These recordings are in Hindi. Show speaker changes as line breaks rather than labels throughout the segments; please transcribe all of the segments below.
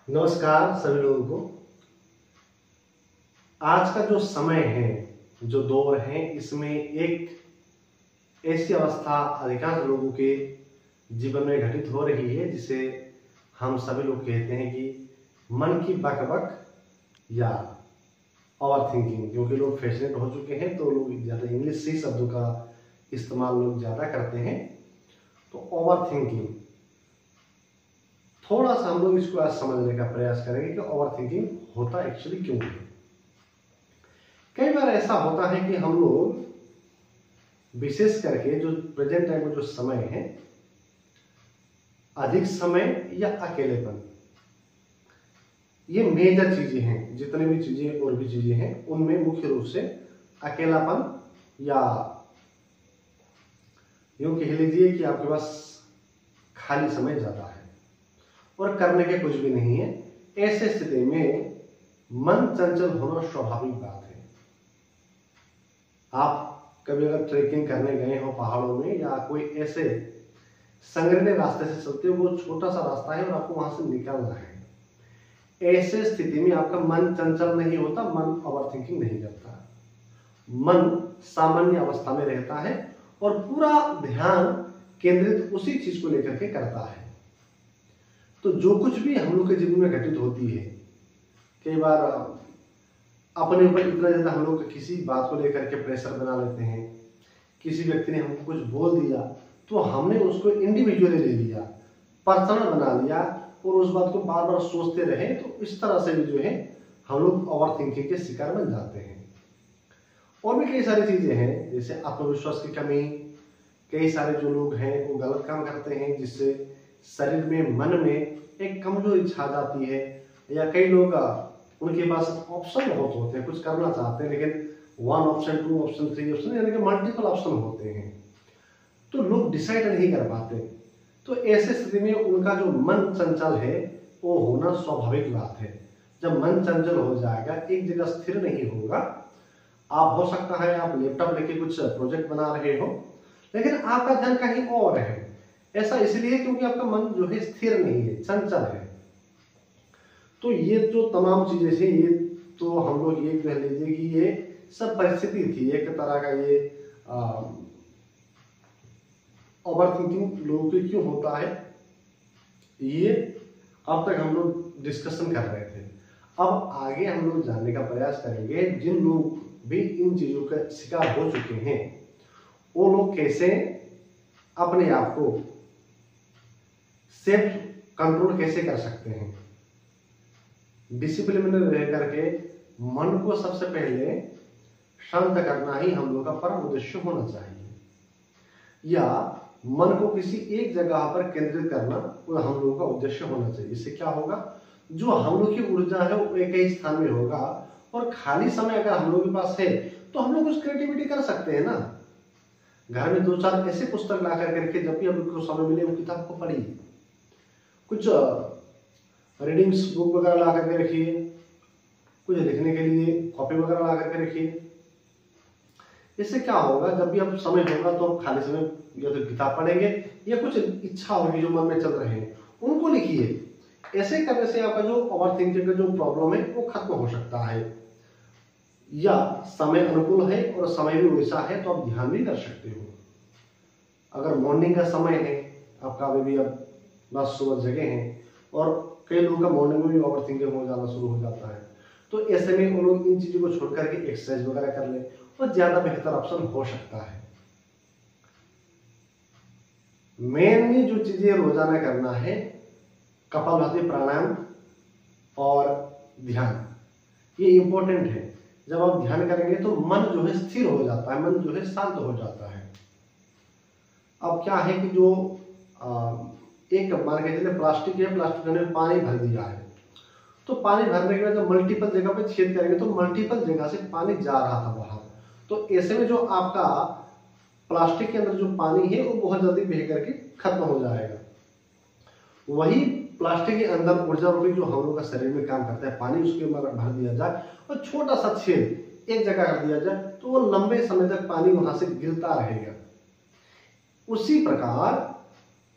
नमस्कार सभी लोगों को। आज का जो समय है, जो दौर है, इसमें एक ऐसी अवस्था अधिकांश लोगों के जीवन में घटित हो रही है जिसे हम सभी लोग कहते हैं कि मन की बकबक या ओवर थिंकिंग। क्योंकि लोग फैशनेट हो चुके हैं तो लोग ज़्यादा इंग्लिश सी शब्दों का इस्तेमाल लोग ज़्यादा करते हैं। तो ओवर थिंकिंग, थोड़ा सा हम लोग इसको आज समझने का प्रयास करेंगे कि ओवर थिंकिंग होता एक्चुअली क्यों है। कई बार ऐसा होता है कि हम लोग विशेष करके जो प्रेजेंट टाइम में जो समय है, अधिक समय या अकेलेपन, ये मेजर चीजें हैं। जितने भी चीजें और भी चीजें हैं उनमें मुख्य रूप से अकेलापन या यूं कह लीजिए कि आपके पास खाली समय ज्यादा है और करने के कुछ भी नहीं है। ऐसे स्थिति में मन चंचल होना स्वाभाविक बात है। आप कभी अगर ट्रेकिंग करने गए हो पहाड़ों में या कोई ऐसे संगीन रास्ते से चलते हो, वो छोटा सा रास्ता है और आपको वहां से निकलना है, ऐसे स्थिति में आपका मन चंचल नहीं होता, मन ओवर थिंकिंग नहीं करता, मन सामान्य अवस्था में रहता है और पूरा ध्यान केंद्रित उसी चीज को लेकर के करता है। तो जो कुछ भी हम लोग के जीवन में घटित होती है, कई बार अपने ऊपर इतना ज्यादा हम लोग किसी बात को लेकर के प्रेशर बना लेते हैं। किसी व्यक्ति ने हमको कुछ बोल दिया तो हमने उसको इंडिविजुअली ले लिया, पर्सनल बना लिया और उस बात को बार बार सोचते रहे। तो इस तरह से भी जो है हम लोग ओवर थिंकिंग के शिकार बन जाते हैं। और भी कई सारी चीजें हैं, जैसे आत्मविश्वास की कमी। कई सारे जो लोग हैं वो गलत काम करते हैं जिससे शरीर में, मन में एक कमजोरी छा जाती है। या कई लोग उनके पास ऑप्शन बहुत होते हैं, कुछ करना चाहते हैं लेकिन 1 ऑप्शन 2 ऑप्शन 3 ऑप्शन यानी कि मल्टीपल ऑप्शन होते हैं, तो लोग डिसाइड नहीं कर पाते। तो ऐसे स्थिति में उनका जो मन चंचल है वो होना स्वाभाविक बात है। जब मन चंचल हो जाएगा, एक जगह स्थिर नहीं होगा, आप हो सकता है आप लैपटॉप लेके कुछ प्रोजेक्ट बना रहे हो लेकिन आपका ध्यान कहीं और है। ऐसा इसलिए क्योंकि आपका मन जो है स्थिर नहीं है, चंचल है। तो ये जो तमाम चीजें थी, ये तो हम लोग ये कह लीजिए कि ये सब परिस्थिति थी, एक तरह का ये ओवर थिंकिंग लोगों के क्यों होता है, ये अब तक हम लोग डिस्कशन कर रहे थे। अब आगे हम लोग जानने का प्रयास करेंगे जिन लोग भी इन चीजों का शिकार हो चुके हैं वो लोग कैसे अपने आप को सेल्फ कंट्रोल कैसे कर सकते हैं। डिसिप्लिन में रह करके मन को सबसे पहले शांत करना ही हम लोग का परम उद्देश्य होना चाहिए, या मन को किसी एक जगह पर केंद्रित करना वो हम लोगों का उद्देश्य होना चाहिए। इससे क्या होगा, जो हम लोग की ऊर्जा है वो एक ही स्थान में होगा और खाली समय अगर हम लोग के पास है तो हम लोग कुछ क्रिएटिविटी कर सकते हैं ना। घर में 2-4 ऐसे पुस्तक ला करके जब भी हम लोग को समय मिले वो किताब को पढ़िए, कुछ रीडिंग्स बुक वगैरह ला करके रखिए, कुछ लिखने के लिए कॉपी वगैरह ला करके रखिए। इससे क्या होगा, जब भी आप समय होगा तो आप खाली समय या तो किताब पढ़ेंगे या कुछ इच्छा होगी जो मन में चल रहे हैं उनको लिखिए। ऐसे करने से आपका जो ओवर थिंकिंग का जो प्रॉब्लम है वो खत्म हो सकता है। या समय अनुकूल है और समय भी वैसा है तो आप ध्यान भी कर सकते हो। अगर मॉर्निंग का समय है आपका, अभी भी आप बस सुबह जगह हैं और कई लोगों का मॉर्निंग में भी ओवर थिंकिंग हो जाना शुरू हो जाता है, तो ऐसे में वो लोग इन चीजों को छोड़ करके एक्सरसाइज वगैरह कर ले और ज्यादा बेहतर ऑप्शन हो सकता है। मेनली जो चीजें रोजाना करना है, कपालभाति, प्राणायाम और ध्यान, ये इंपॉर्टेंट है। जब आप ध्यान करेंगे तो मन जो है स्थिर हो जाता है, मन जो है शांत हो जाता है। अब क्या है कि जो एक मान के चलिए प्लास्टिक है, प्लास्टिक में पानी भर दिया है, तो पानी भरने के बाद जब मल्टीपल जगह पे छेद करेंगे तो मल्टीपल जगह से पानी जा रहा था बाहर। तो ऐसे में जो आपका प्लास्टिक के अंदर जो पानी है वो बहुत जल्दी बह करके खत्म हो जाएगा। वही प्लास्टिक के अंदर ऊर्जा रूपी जो हम लोग का शरीर में काम करता है, पानी उसके अंदर भर दिया जाए और छोटा सा छेद एक जगह कर दिया जाए तो वो लंबे समय तक पानी वहां से गिरता रहेगा। उसी प्रकार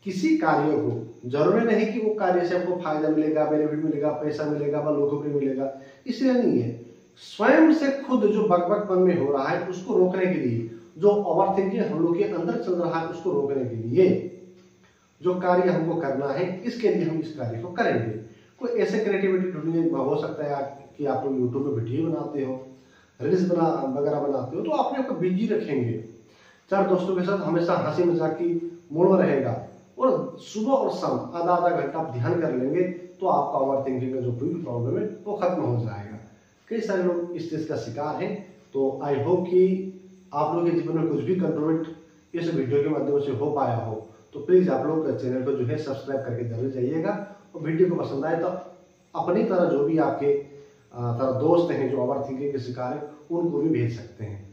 किसी कार्य को जरूरी नहीं कि वो कार्य से आपको फायदा मिलेगा, बेनिफिट मिलेगा, पैसा मिलेगा व लोकप्रिय मिलेगा, इसलिए नहीं है। स्वयं से खुद जो बकबकपन में हो रहा है उसको रोकने के लिए, जो ओवर थिंकिंग हम लोग के अंदर चल रहा है उसको रोकने के लिए जो कार्य हमको करना है, इसके लिए हम इस कार्य को करेंगे। कोई ऐसे क्रिएटिविटी ढूंढने हो सकता है कि आप लोग यूट्यूब में वीडियो बनाते हो, रील्स वगैरह बनाते हो, तो अपने आपको बिजी रखेंगे, चार दोस्तों के साथ हमेशा हंसी मजाक की मूड में रहेगा, और सुबह और शाम आधा आधा घंटा आप ध्यान कर लेंगे तो आपका ओवर थिंकिंग का जो कोई प्रॉब्लम है वो खत्म हो जाएगा। कई सारे लोग इस चीज का शिकार हैं। तो आई होप कि आप लोगों के जीवन में कुछ भी कंट्रीब्यूट इस वीडियो के माध्यम से हो पाया हो, तो प्लीज आप लोग चैनल को जो है सब्सक्राइब करके जरूर जाइएगा, और वीडियो को पसंद आए तो अपनी तरह जो भी आपके तरह दोस्त हैं जो ओवर थिंकिंग के शिकार है उनको भी भेज सकते हैं।